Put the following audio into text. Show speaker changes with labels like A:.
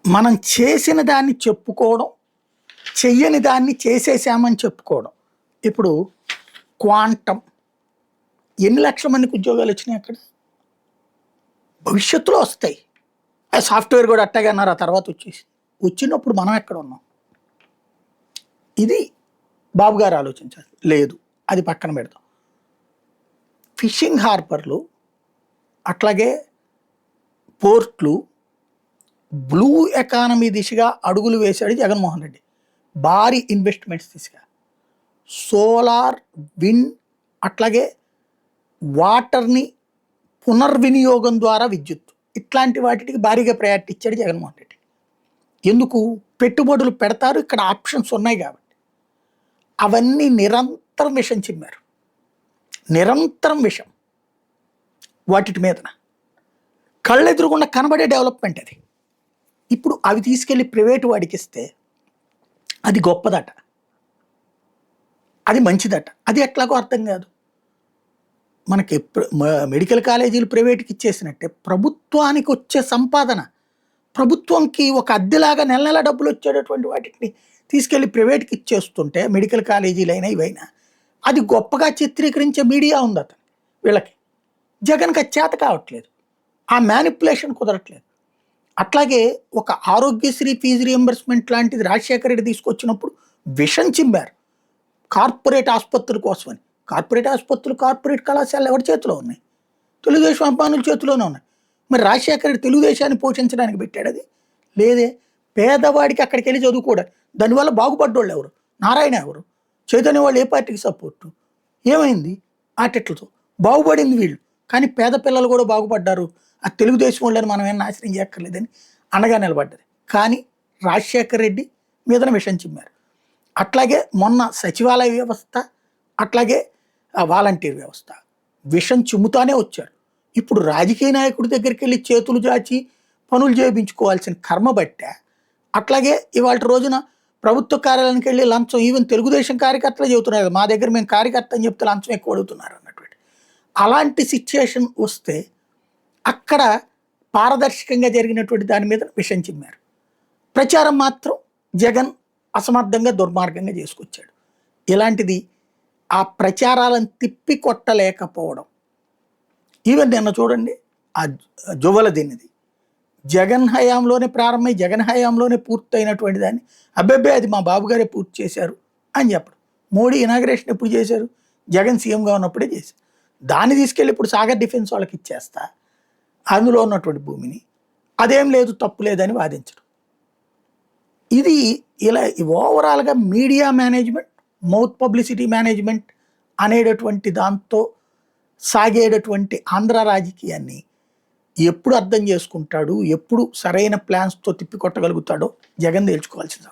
A: మనం చేసిన దాన్ని చెప్పుకోవడం, చెయ్యని దాన్ని చేసేసామని చెప్పుకోవడం. ఇప్పుడు క్వాంటమ్ ఎన్ని లక్షల మందికి ఉద్యోగాలు వచ్చినాయి అక్కడ? భవిష్యత్తులో వస్తాయి. ఆ సాఫ్ట్‌వేర్ కూడా అట్టాగే అన్నారు, ఆ తర్వాత వచ్చేసింది. వచ్చినప్పుడు మనం ఎక్కడ ఉన్నాం? ఇది బాబు గారు ఆలోచించాలి. లేదు, అది పక్కన పెడదాం. ఫిషింగ్ హార్బర్లు, అట్లాగే పోర్ట్లు, బ్లూ ఎకానమీ దిశగా అడుగులు వేశాడు జగన్మోహన్ రెడ్డి. భారీ ఇన్వెస్ట్మెంట్స్ దిశగా సోలార్, విండ్, అట్లాగే వాటర్ని పునర్వినియోగం ద్వారా విద్యుత్, ఇట్లాంటి వాటికి భారీగా ప్రయారిటీ ఇచ్చాడు జగన్మోహన్ రెడ్డి. ఎందుకు? పెట్టుబడులు పెడతారు, ఇక్కడ ఆప్షన్స్ ఉన్నాయి కాబట్టి. అవన్నీ నిరంతరం విషం చిమ్మారు, నిరంతరం విషం వాటి మీదన. కళ్ళెదురుగుండా కనబడే డెవలప్మెంట్ అది. ఇప్పుడు అవి తీసుకెళ్ళి ప్రైవేటు వాడికి ఇస్తే అది గొప్పదట, అది మంచిదట. అది ఎట్లాగో అర్థం కాదు. మనకి మెడికల్ కాలేజీలు ప్రైవేట్కి ఇచ్చేసినట్టే ప్రభుత్వానికి వచ్చే సంపాదన, ప్రభుత్వంకి ఒక అద్దెలాగా నెల నెల డబ్బులు వచ్చేటటువంటి వాటిని తీసుకెళ్ళి ప్రైవేట్కి ఇచ్చేస్తుంటే, మెడికల్ కాలేజీలు అయినా ఇవైనా, అది గొప్పగా చిత్రీకరించే మీడియా ఉంది అతను వీళ్ళకి. జగన్కి అది చేత కావట్లేదు, ఆ మ్యానిపులేషన్ కుదరట్లేదు. అట్లాగే ఒక ఆరోగ్యశ్రీ ఫీజు రియంబర్స్మెంట్ లాంటిది రాజశేఖర రెడ్డి తీసుకొచ్చినప్పుడు విషం చిమ్మారు కార్పొరేట్ ఆసుపత్రుల కోసమని. కార్పొరేట్ ఆసుపత్రులు, కార్పొరేట్ కళాశాలలు ఎవరి చేతిలో ఉన్నాయి? తెలుగుదేశం అభిమానుల చేతిలోనే ఉన్నాయి. మరి రాజశేఖర రెడ్డి తెలుగుదేశాన్ని పోషించడానికి పెట్టాడు అది? లేదే. పేదవాడికి అక్కడికి వెళ్ళి చదువుకోవడానికి. దానివల్ల బాగుపడ్డోళ్ళు ఎవరు? నారాయణ ఎవరు? చైతన్య వాళ్ళు ఏ పార్టీకి సపోర్టు? ఏమైంది? ఆటెట్లతో బాగుపడింది వీళ్ళు, కానీ పేద పిల్లలు కూడా బాగుపడ్డారు. ఆ తెలుగుదేశం వాళ్ళని మనం ఏం నాశనం చేయక్కర్లేదని అండగా నిలబడ్డది. కానీ రాజశేఖర రెడ్డి మీదన విషం చిమ్మారు. అట్లాగే మొన్న సచివాలయ వ్యవస్థ, అట్లాగే వాలంటీర్ వ్యవస్థ విషం చిమ్ముతానే వచ్చారు. ఇప్పుడు రాజకీయ నాయకుడి దగ్గరికి వెళ్ళి చేతులు చాచి పనులు చేయించుకోవాల్సిన కర్మ బట్టే. అట్లాగే ఇవాళ రోజున ప్రభుత్వ కార్యాలయానికి వెళ్ళి లంచం, ఈవెన్ తెలుగుదేశం కార్యకర్తలే చెబుతున్నారు కదా, మా దగ్గర మేము కార్యకర్త అని చెప్తే లంచం ఎక్కువ అడుగుతున్నారు అన్నటువంటి. అలాంటి సిచ్యుయేషన్ వస్తే అక్కడ పారదర్శకంగా జరిగినటువంటి దాని మీద విషం చిమ్మారు. ప్రచారం మాత్రం జగన్ అసమర్థంగా, దుర్మార్గంగా చేసుకొచ్చాడు. ఇలాంటిది ఆ ప్రచారాలను తిప్పి కొట్టలేకపోవడం. ఈవెన్ నిన్న చూడండి, ఆ జువ్వల దీనిది జగన్ హయాంలోనే ప్రారంభమై జగన్ హయాంలోనే పూర్తయినటువంటి దాన్ని అబ్బెబ్బే అది మా బాబు గారే పూర్తి చేశారు అని చెప్పడం. మోడీ ఇనాగ్రేషన్ ఎప్పుడు చేశారు? జగన్ సీఎంగా ఉన్నప్పుడే చేశారు. దాన్ని తీసుకెళ్ళి ఇప్పుడు సాగర్ డిఫెన్స్ వాళ్ళకి ఇచ్చేస్తా, అందులో ఉన్నటువంటి భూమిని, అదేం లేదు తప్పు లేదని వాదించడం. ఇది ఇలా ఓవరాల్గా media management, mouth publicity management అనేటటువంటి దాంతో సాగేటటువంటి ఆంధ్ర రాజకీయాన్ని ఎప్పుడు అర్థం చేసుకుంటాడు, ఎప్పుడు సరైన ప్లాన్స్తో తిప్పికొట్టగలుగుతాడో జగన్ తేల్చుకోవాల్సింది.